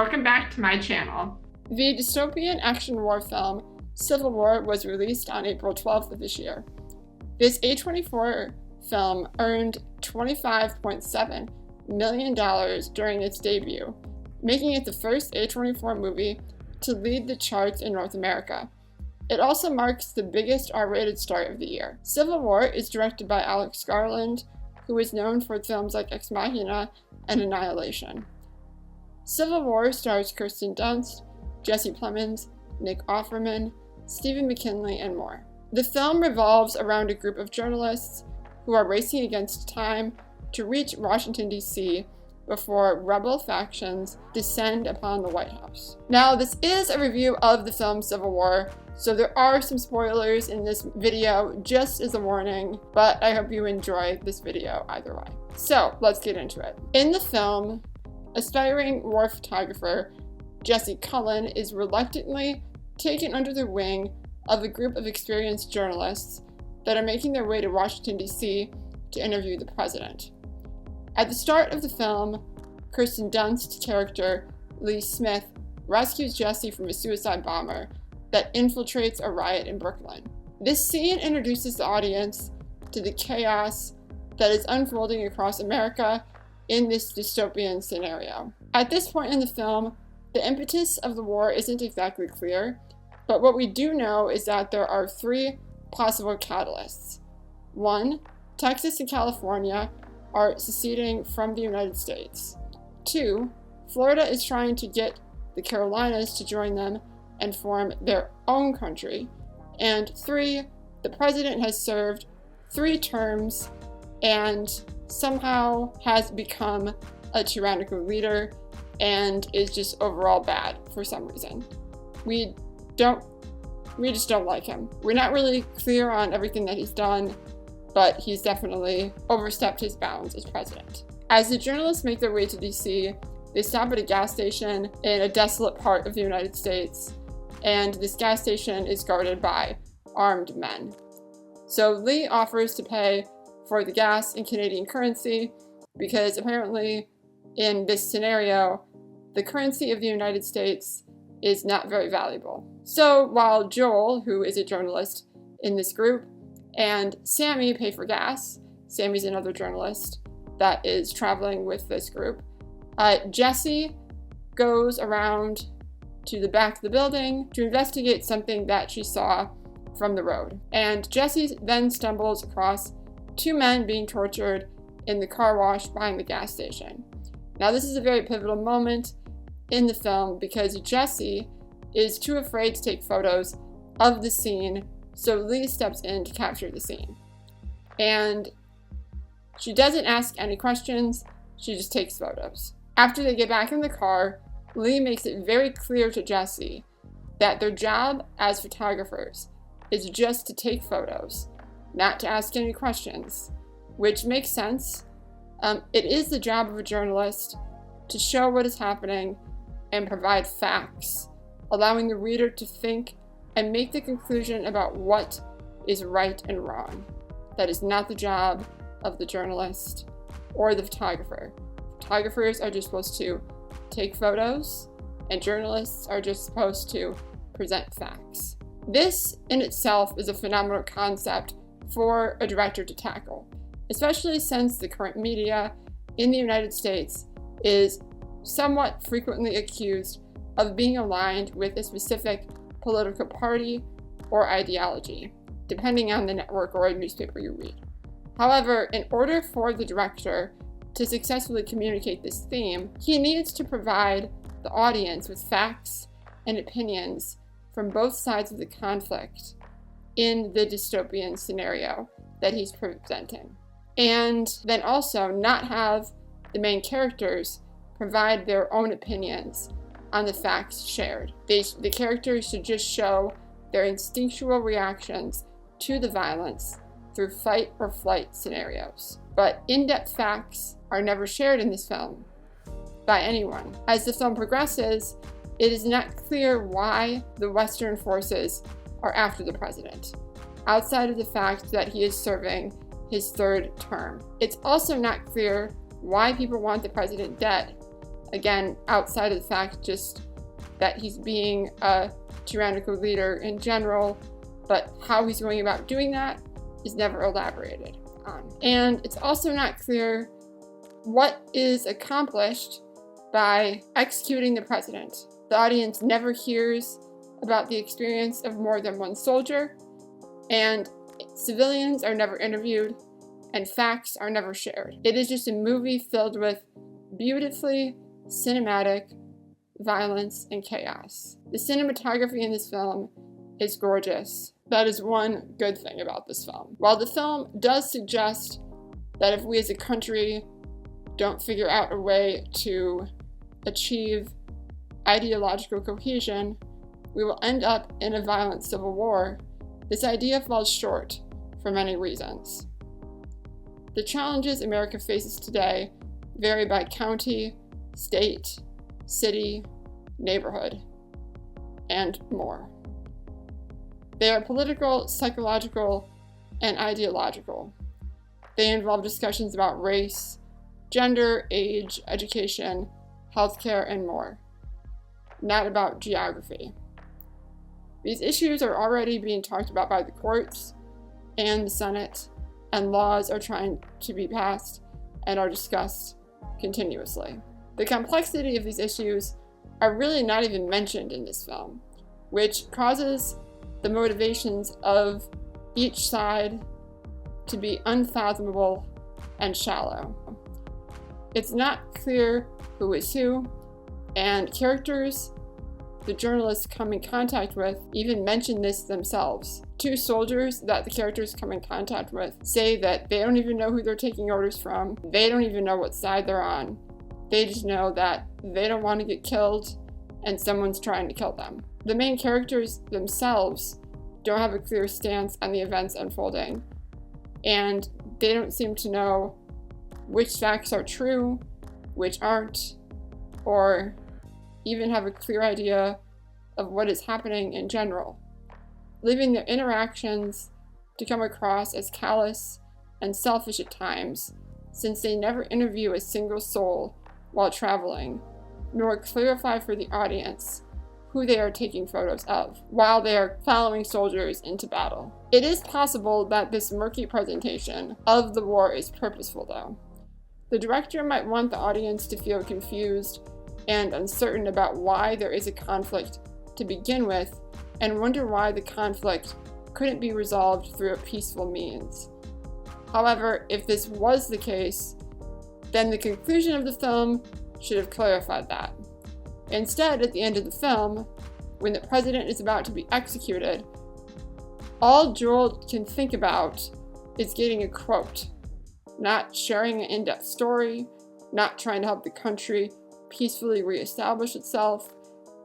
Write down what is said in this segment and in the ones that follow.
welcome back to my channel. The dystopian action war film Civil War was released on April 12th of this year. This A24 film earned $25.7 million during its debut, making it the first A24 movie to lead the charts in North America. It also marks the biggest R-rated start of the year. Civil War is directed by Alex Garland, who is known for films like Ex Machina and Annihilation. Civil War stars Kirsten Dunst, Jesse Plemons, Nick Offerman, Stephen McKinley, and more. The film revolves around a group of journalists who are racing against time to reach Washington, D.C. before rebel factions descend upon the White House. Now, this is a review of the film Civil War, so there are some spoilers in this video, just as a warning, but I hope you enjoy this video either way. So, let's get into it. In the film, aspiring war photographer Jesse Cullen is reluctantly taken under the wing of a group of experienced journalists that are making their way to Washington, D.C. to interview the president. At the start of the film, Kirsten Dunst's character, Lee Smith, rescues Jesse from a suicide bomber that infiltrates a riot in Brooklyn. This scene introduces the audience to the chaos that is unfolding across America in this dystopian scenario. At this point in the film, the impetus of the war isn't exactly clear, but what we do know is that there are three possible catalysts. 1. Texas and California are seceding from the United States. 2. Florida is trying to get the Carolinas to join them and form their own country. And 3. The president has served 3 terms and somehow has become a tyrannical leader and is just overall bad for some reason. We just don't like him. We're not really clear on everything that he's done, but he's definitely overstepped his bounds as president. As the journalists make their way to DC, they stop at a gas station in a desolate part of the United States, and this gas station is guarded by armed men. So Lee offers to pay for the gas in Canadian currency because apparently in this scenario, the currency of the United States is not very valuable. So while Joel, who is a journalist in this group, and Sammy pay for gas, Sammy's another journalist that is traveling with this group, Jesse goes around to the back of the building to investigate something that she saw from the road. And Jesse then stumbles across 2 men being tortured in the car wash behind the gas station. Now, this is a very pivotal moment in the film because Jesse is too afraid to take photos of the scene, so Lee steps in to capture the scene. And she doesn't ask any questions, she just takes photos. After they get back in the car, Lee makes it very clear to Jesse that their job as photographers is just to take photos, not to ask any questions, which makes sense. It is the job of a journalist to show what is happening and provide facts, allowing the reader to think and make the conclusion about what is right and wrong. That is not the job of the journalist or the photographer. Photographers are just supposed to take photos, and journalists are just supposed to present facts. This in itself is a phenomenal concept for a director to tackle, especially since the current media in the United States is somewhat frequently accused of being aligned with a specific political party or ideology, depending on the network or newspaper you read. However, in order for the director to successfully communicate this theme, he needs to provide the audience with facts and opinions from both sides of the conflict in the dystopian scenario that he's presenting. And then also not have the main characters provide their own opinions on the facts shared. The characters should just show their instinctual reactions to the violence through fight or flight scenarios. But in-depth facts are never shared in this film by anyone. As the film progresses, it is not clear why the Western forces are after the president, outside of the fact that he is serving his 3rd term. It's also not clear why people want the president dead. Again, outside of the fact just that he's being a tyrannical leader in general, but how he's going about doing that is never elaborated on. And it's also not clear what is accomplished by executing the president. The audience never hears about the experience of more than one soldier, and civilians are never interviewed, and facts are never shared. It is just a movie filled with beautifully cinematic violence and chaos. The cinematography in this film is gorgeous. That is one good thing about this film. While the film does suggest that if we as a country don't figure out a way to achieve ideological cohesion, we will end up in a violent civil war, this idea falls short for many reasons. The challenges America faces today vary by county, state, city, neighborhood, and more. They are political, psychological, and ideological. They involve discussions about race, gender, age, education, healthcare, and more, not about geography. These issues are already being talked about by the courts and the Senate, and laws are trying to be passed and are discussed continuously. The complexity of these issues are really not even mentioned in this film, which causes the motivations of each side to be unfathomable and shallow. It's not clear who is who, and characters the journalists come in contact with even mention this themselves. Two soldiers that the characters come in contact with say that they don't even know who they're taking orders from. They don't even know what side they're on. They just know that they don't want to get killed and someone's trying to kill them. The main characters themselves don't have a clear stance on the events unfolding, and they don't seem to know which facts are true, which aren't, or even have a clear idea of what is happening in general, leaving their interactions to come across as callous and selfish at times, since they never interview a single soul while traveling, nor clarify for the audience who they are taking photos of while they are following soldiers into battle. It is possible that this murky presentation of the war is purposeful, though. The director might want the audience to feel confused and uncertain about why there is a conflict to begin with, and wonder why the conflict couldn't be resolved through a peaceful means. However, if this was the case, then the conclusion of the film should have clarified that. Instead, at the end of the film, when the president is about to be executed, all Joel can think about is getting a quote, not sharing an in-depth story, not trying to help the country peacefully reestablish itself,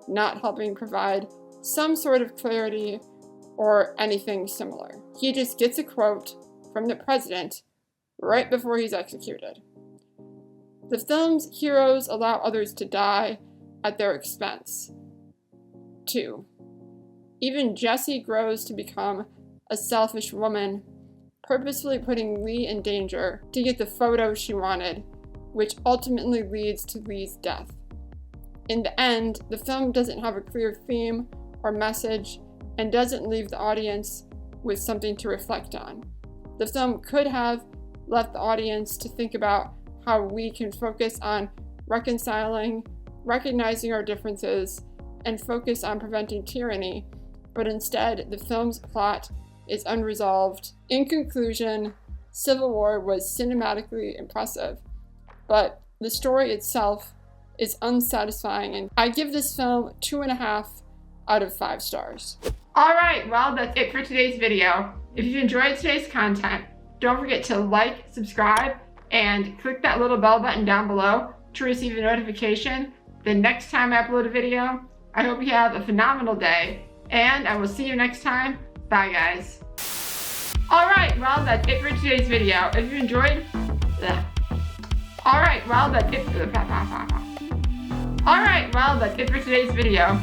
not helping provide some sort of clarity or anything similar. He just gets a quote from the president right before he's executed. The film's heroes allow others to die at their expense. 2. Even Jessie grows to become a selfish woman, purposefully putting Lee in danger to get the photo she wanted, which ultimately leads to Lee's death. In the end, the film doesn't have a clear theme or message and doesn't leave the audience with something to reflect on. The film could have left the audience to think about how we can focus on reconciling, recognizing our differences, and focus on preventing tyranny, but instead the film's plot is unresolved. In conclusion, Civil War was cinematically impressive, but the story itself is unsatisfying, and I give this film 2.5 out of 5 stars. Alright, well that's it for today's video. If you enjoyed today's content, don't forget to like, subscribe, and click that little bell button down below to receive a notification the next time I upload a video. I hope you have a phenomenal day, and I will see you next time. Bye guys. Alright, well that's it for today's video. If you enjoyed... Alright, well that's it for today's video.